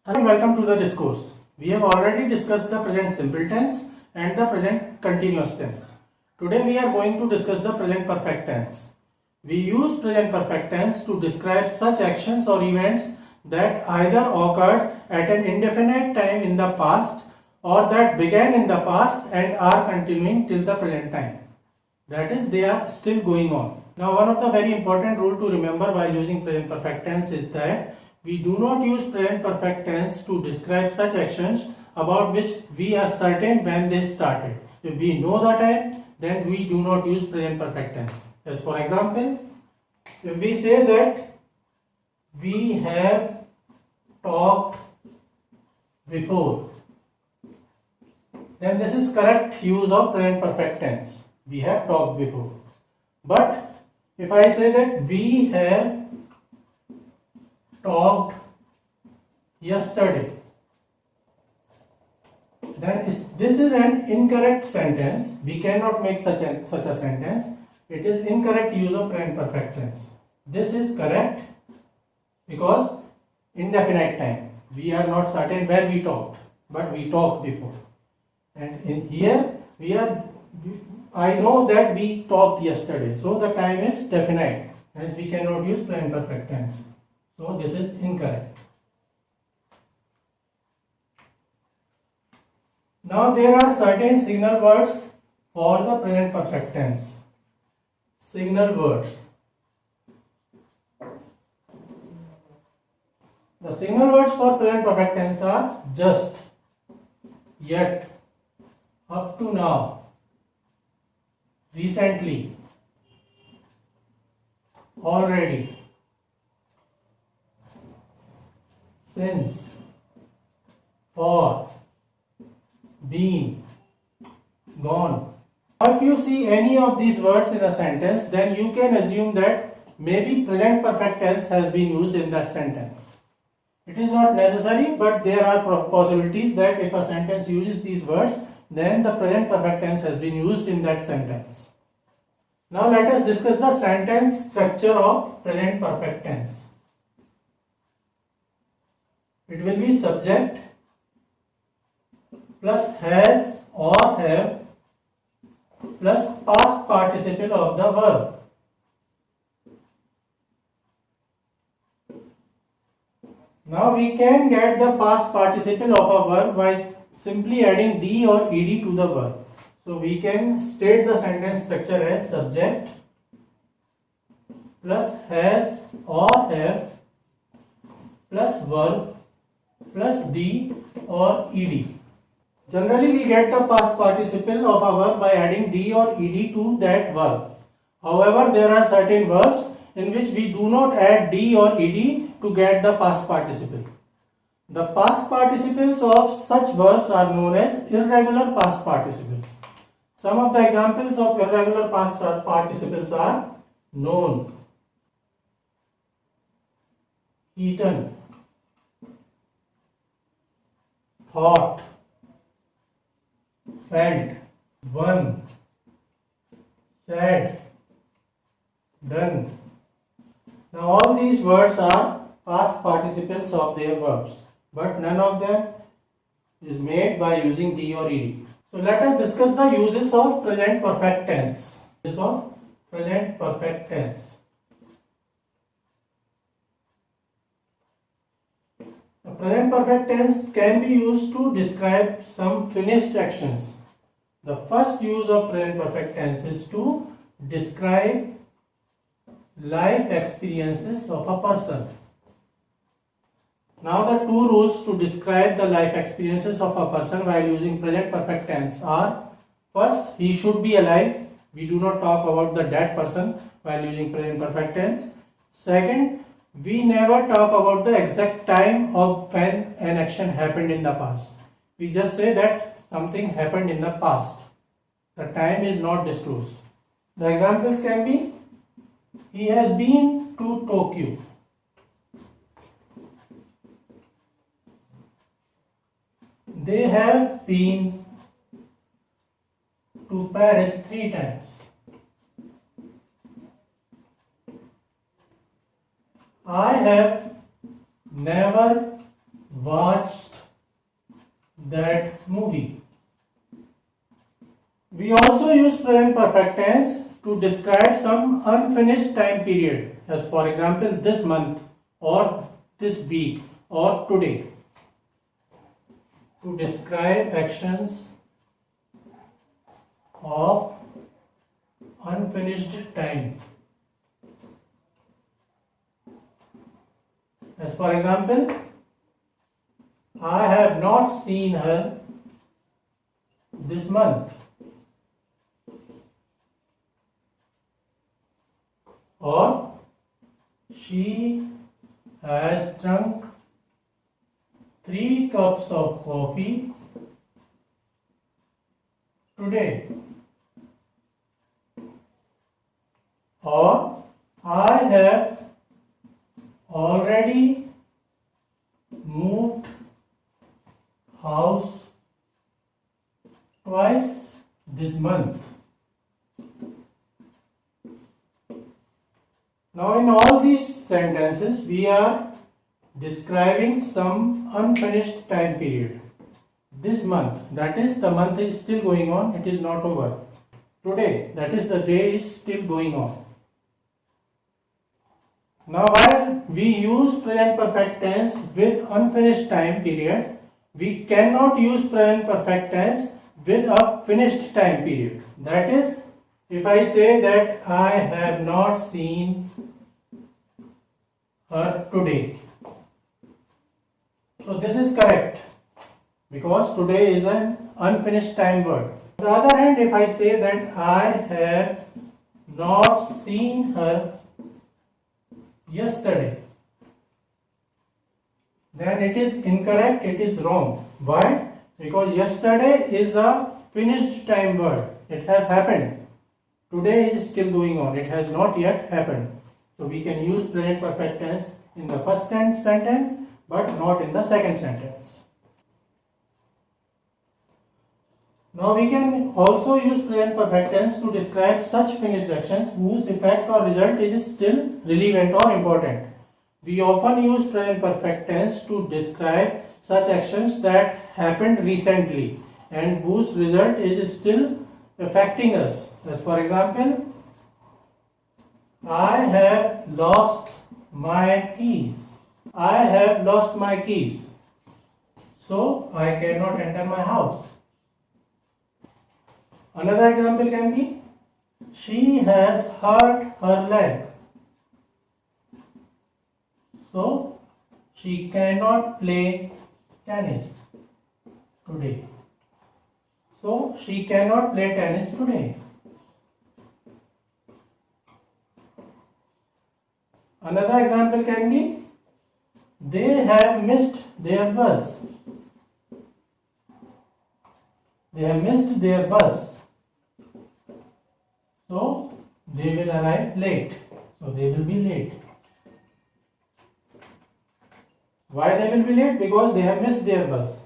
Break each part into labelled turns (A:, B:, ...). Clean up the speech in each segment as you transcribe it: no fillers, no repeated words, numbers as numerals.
A: Hello and welcome to the discourse. We have already discussed the present simple tense and the present continuous tense. Today we are going to discuss the present perfect tense. We use present perfect tense to describe such actions or events that either occurred at an indefinite time in the past or that began in the past and are continuing till the present time. That is, they are still going on. Now, one of the very important rule to remember while using present perfect tense is that we do not use present perfect tense to describe such actions about which we are certain when they started. If we know the time, then we do not use present perfect tense. As for example, if we say that we have talked before, then this is correct use of present perfect tense. We have talked before. But if I say that we have talked yesterday, then this is an incorrect sentence. We cannot make such a sentence. It is incorrect use of present perfect tense. This is correct because indefinite time. We are not certain when we talked, but we talked before. And in here I know that we talked yesterday, so the time is definite, hence we cannot use present perfect tense. So this is incorrect. Now there are certain signal words for the present perfect tense. Signal words. The signal words for present perfect tense are just, yet, up to now, recently, already, since, for, been, gone. If you see any of these words in a sentence, then you can assume that maybe present perfect tense has been used in that sentence. It is not necessary, but there are possibilities that if a sentence uses these words, then the present perfect tense has been used in that sentence. Now let us discuss the sentence structure of present perfect tense. It will be subject plus has or have plus past participle of the verb. Now we can get the past participle of a verb by simply adding d or ed to the verb. So we can state the sentence structure as subject plus has or have plus verb plus d or ed. Generally we get the past participle of a verb by adding d or ed to that verb. However, there are certain verbs in which we do not add d or ed to get the past participle. The past participles of such verbs are known as irregular past participles. Some of the examples of irregular past participles are known, eaten, thought, felt, won, said, done. Now all these words are past participles of their verbs, but none of them is made by using d or ed. So let us discuss the uses of present perfect tense. Uses of present perfect tense. The present perfect tense can be used to describe some finished actions. The first use of present perfect tense is to describe life experiences of a person. Now the two rules to describe the life experiences of a person while using present perfect tense are: first, he should be alive. We do not talk about the dead person while using present perfect tense. Second, we never talk about the exact time of when an action happened in the past. We just say that something happened in the past. The time is not disclosed. The examples can be: he has been to Tokyo. They have been to Paris 3 times. I have never watched that movie. We also use present perfect tense to describe some unfinished time period, as for example this month or this week or today. To describe actions of unfinished time. As for example, I have not seen her this month. Or she has drunk 3 cups of coffee today. Or I have already moved house twice this month. Now in all these sentences we are describing some unfinished time period. This month, that is the month is still going on, it is not over. Today, that is the day is still going on. Now while we use present perfect tense with unfinished time period, we cannot use present perfect tense with a finished time period. That is, if I say that I have not seen her today. So this is correct because today is an unfinished time word. On the other hand, if I say that I have not seen her yesterday, then it is incorrect, it is wrong. Why? Because yesterday is a finished time word. It has happened. Today is still going on. It has not yet happened. So we can use present perfect tense in the first sentence but not in the second sentence. Now we can also use present perfect tense to describe such finished actions whose effect or result is still relevant or important. We often use present perfect tense to describe such actions that happened recently and whose result is still affecting us. As for example, I have lost my keys. I have lost my keys, so I cannot enter my house. Another example can be, she has hurt her leg, so she cannot play tennis today. So she cannot play tennis today. Another example can be, they have missed their bus. They have missed their bus. So they will arrive late. So they will be late. Why they will be late? Because they have missed their bus.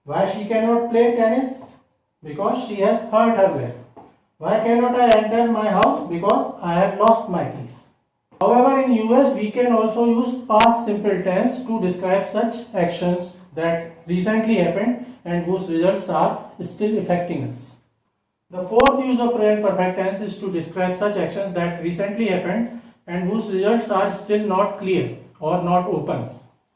A: Why she cannot play tennis? Because she has hurt her leg. Why cannot I enter my house? Because I have lost my keys. However, in US we can also use past simple tense to describe such actions that recently happened and whose results are still affecting us. The fourth use of present perfect tense is to describe such actions that recently happened and whose results are still not clear or not open.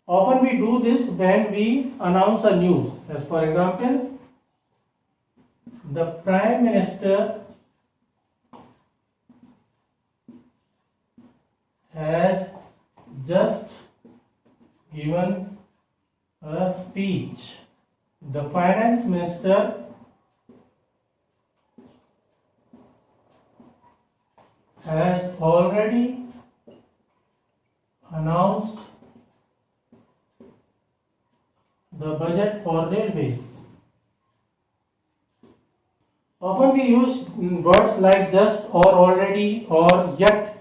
A: Often we do this when we announce a news. As for example, the Prime Minister has just given a speech. The Finance Minister has already announced the budget for railways. Often we use words like just or already or yet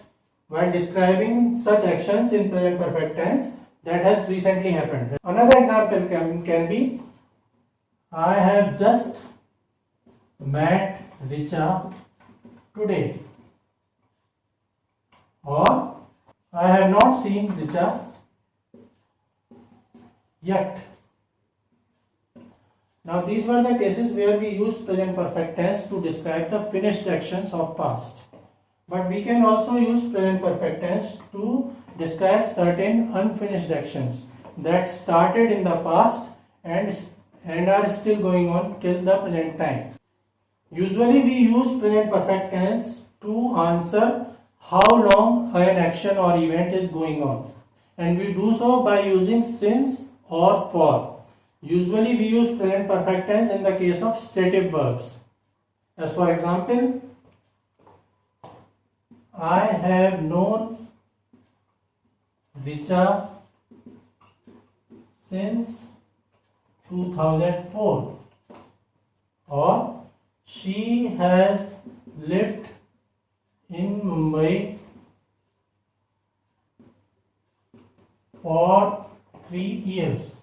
A: while describing such actions in present perfect tense that has recently happened. Another example can be, I have just met Richa today. Or I have not seen Richa yet. Now these were the cases where we used present perfect tense to describe the finished actions of past. But we can also use present perfect tense to describe certain unfinished actions that started in the past and are still going on till the present time. Usually we use present perfect tense to answer how long an action or event is going on, and we do so by using since or for. Usually we use present perfect tense in the case of stative verbs. As for example, I have known Richa since 2004, or she has lived in Mumbai for 3 years,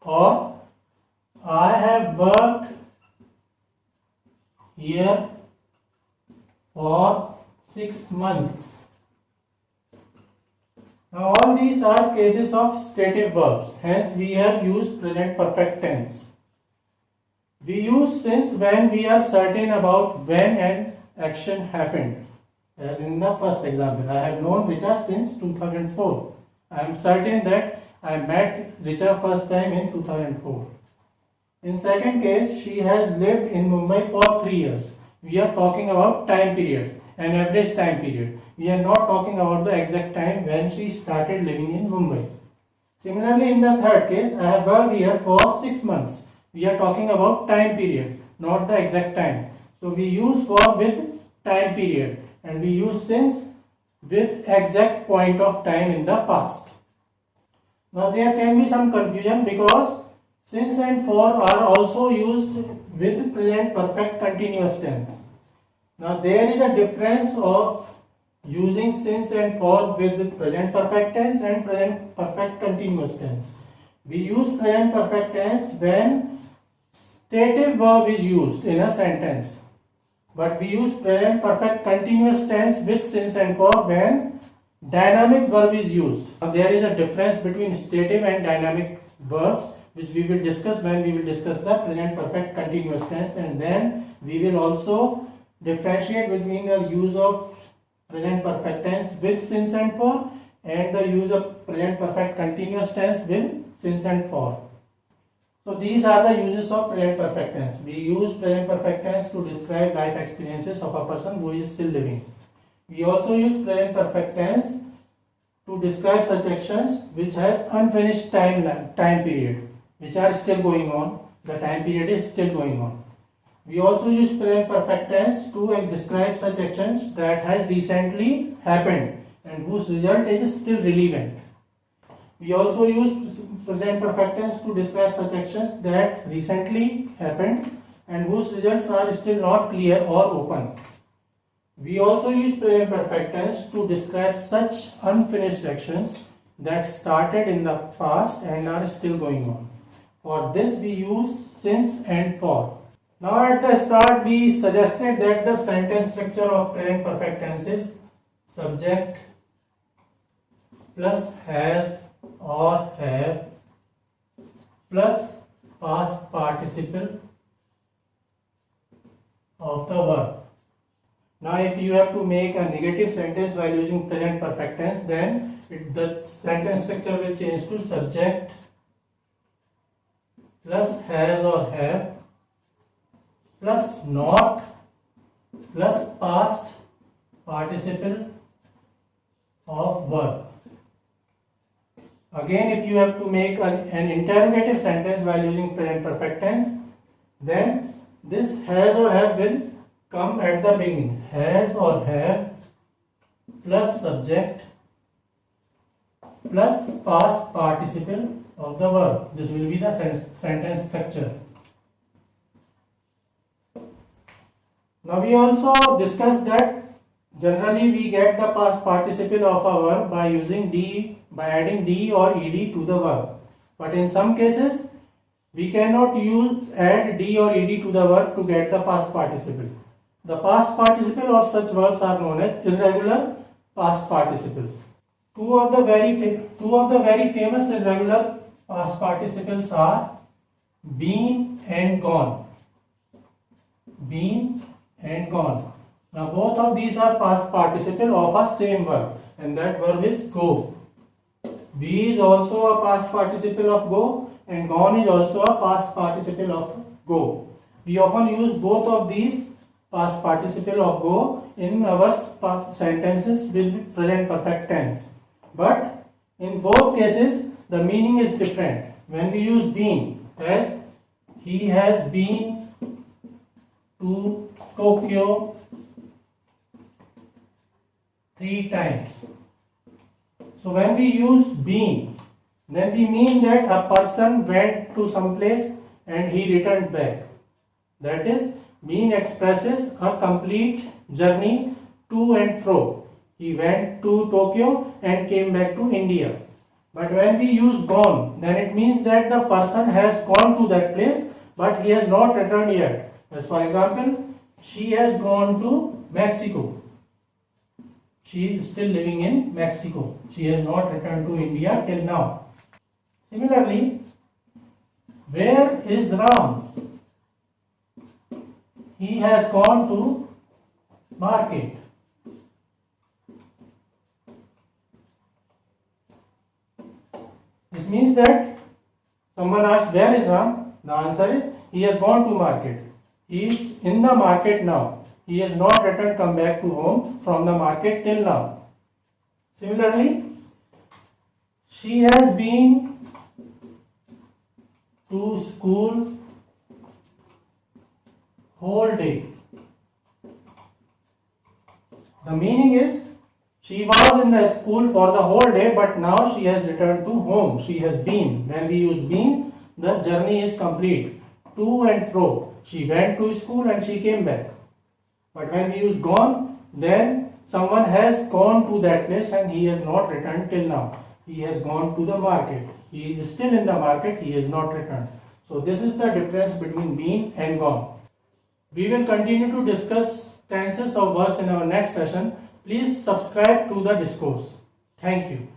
A: or I have worked here for 6 months. Now all these are cases of stative verbs, hence we have used present perfect tense. We use since when we are certain about when an action happened. As in the first example, I have known Richa since 2004. I am certain that I met Richa first time in 2004. In second case, she has lived in Mumbai for 3 years. We are talking about time period, an average time period. We are not talking about the exact time when she started living in Mumbai. Similarly, in the third case, I have worked here for 6 months. We are talking about time period, not the exact time. So we use for with time period, and we use since with exact point of time in the past. Now there can be some confusion because since and for are also used with present perfect continuous tense. Now there is a difference of using since and for with present perfect tense and present perfect continuous tense. We use present perfect tense when stative verb is used in a sentence, but we use present perfect continuous tense with since and for when dynamic verb is used. Now there is a difference between stative and dynamic verbs, which we will discuss when we will discuss the present perfect continuous tense, and then we will also differentiate between the use of present perfect tense with since and for and the use of present perfect continuous tense with since and for. So these are the uses of present perfect tense. We use present perfect tense to describe life experiences of a person who is still living. We also use present perfect tense to describe such actions which has unfinished time period, which are still going on. The time period is still going on. We also use present perfect tense to describe such actions that has recently happened and whose result is still relevant. We also use present perfect tense to describe such actions that recently happened and whose results are still not clear or open. We also use present perfect tense to describe such unfinished actions that started in the past and are still going on. For this we use since and for. Now at the start we suggested that the sentence structure of present perfect tense is subject plus has or have plus past participle of the verb. Now if you have to make a negative sentence while using present perfect tense, then the sentence structure will change to subject plus has or have plus not plus past participle of verb. Again, if you have to make an interrogative sentence while using present perfect tense, then this has or have will come at the beginning. Has or have plus subject plus past participle of the verb. This will be the sentence structure. Now we also discussed that generally we get the past participle of a verb by adding d or ed to the verb. But in some cases we cannot add d or ed to the verb to get the past participle. The past participle of such verbs are known as irregular past participles. Two of the very famous irregular past participles are been and gone. Been and gone. Now both of these are past participle of a same verb, and that verb is go. Be is also a past participle of go, and gone is also a past participle of go. We often use both of these past participle of go in our sentences with present perfect tense. But in both cases, the meaning is different. When we use been, as he has been to Tokyo 3 times. So when we use been, then we mean that a person went to some place and he returned back. That is, been expresses a complete journey to and fro. He went to Tokyo and came back to India. But when we use gone, then it means that the person has gone to that place, but he has not returned yet. As for example, she has gone to Mexico. She is still living in Mexico. She has not returned to India till now. Similarly, where is Ram? He has gone to market. This means that someone asks, where is Ram? The answer is, he has gone to market. He is in the market now. He has not returned, come back to home from the market till now. Similarly, she has been to school whole day. The meaning is, she was in the school for the whole day, but now she has returned to home. She has been. When we use been, the journey is complete. To and fro. She went to school and she came back. But when we use gone, then someone has gone to that place and he has not returned till now. He has gone to the market. He is still in the market, he has not returned. So this is the difference between been and gone. We will continue to discuss tenses of verbs in our next session. Please subscribe to the discourse. Thank you.